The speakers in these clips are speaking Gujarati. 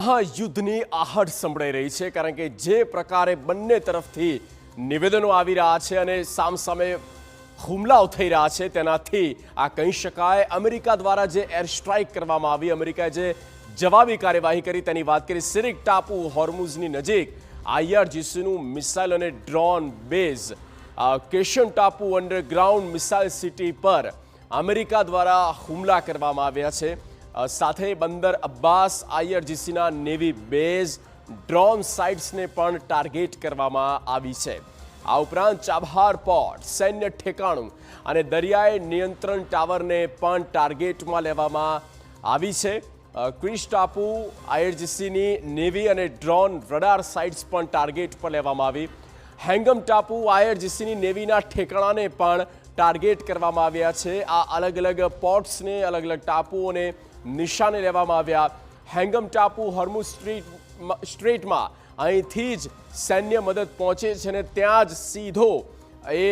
મહાયુદ્ધની આહટ સંભળાઈ રહી છે, કારણ કે જે પ્રકારે બંને તરફથી નિવેદનો આવી રહ્યા છે અને સામસામે હુમલાઓ થઈ રહ્યા છે, તેનાથી આ કહી શકાય અમેરિકા દ્વારા જે એર સ્ટ્રાઇક કરવામાં આવી, અમેરિકાએ જે જવાબી કાર્યવાહી કરી તેની વાત કરી. સિરિક ટાપુ હોર્મુઝની નજીક IRGCનું મિસાઇલ અને ડ્રોન બેઝ કેશન ટાપુ અંડરગ્રાઉન્ડ મિસાઇલ સિટી પર અમેરિકા દ્વારા હુમલા કરવામાં આવ્યા છે. સાથે બંદર અબ્બાસ IRGCના નેવી બેઝ ડ્રોન સાઇટ્સને પણ ટાર્ગેટ કરવામાં આવી છે. આ ઉપરાંત ચાબહાર પોર્ટ, સૈન્ય ઠેકાણું અને દરિયાઈ નિયંત્રણ ટાવરને પણ ટાર્ગેટમાં લેવામાં આવી છે. ક્રિસ ટાપુ IRGCની નેવી અને ડ્રોન રડાર સાઇટ્સ પણ ટાર્ગેટ પર લેવામાં આવી. હેંગમ ટાપુ IRGCની નેવીના ઠેકાણાને પણ ટાર્ગેટ કરવામાં આવ્યા છે. આ અલગ અલગ પોર્ટ્સને, અલગ અલગ ટાપુઓને નિશાને લેવામાં આવ્યા. હેંગમ ટાપુ હોર્મુઝ સ્ટ્રેટમાં અહીંથી જ સૈન્ય મદદ પહોંચે છે અને ત્યાં જ સીધો એ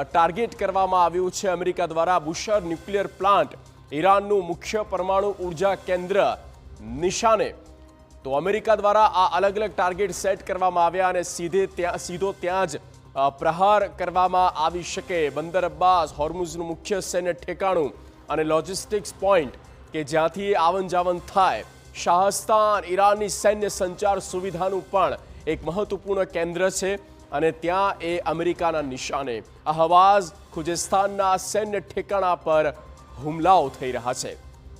ટાર્ગેટ કરવામાં આવ્યું છે અમેરિકા દ્વારા. બુશર ન્યુક્લિયર પ્લાન્ટ, ઈરાનનું મુખ્ય પરમાણુ ઉર્જા કેન્દ્ર નિશાને. તો અમેરિકા દ્વારા આ અલગ અલગ ટાર્ગેટ સેટ કરવામાં આવ્યા અને સીધો ત્યાં જ પ્રહાર કરવામાં આવી શકે. બંદર અબ્બાસ, હોર્મુઝનું મુખ્ય સૈન્ય ઠેકાણું અને લોજિસ્ટિક્સ પોઈન્ટ કે જ્યાંથી આવન જાવન થાય. શાહસ્તાન, ઈરાનની સૈન્ય સંચાર સુવિધાનું પણ એક મહત્વપૂર્ણ કેન્દ્ર છે અને ત્યાં એ અમેરિકાના નિશાને. અહવાઝ, ખુજેસ્તાનના સૈન્ય ઠેકાણા પર હુમલાઓ થઈ રહ્યા છે.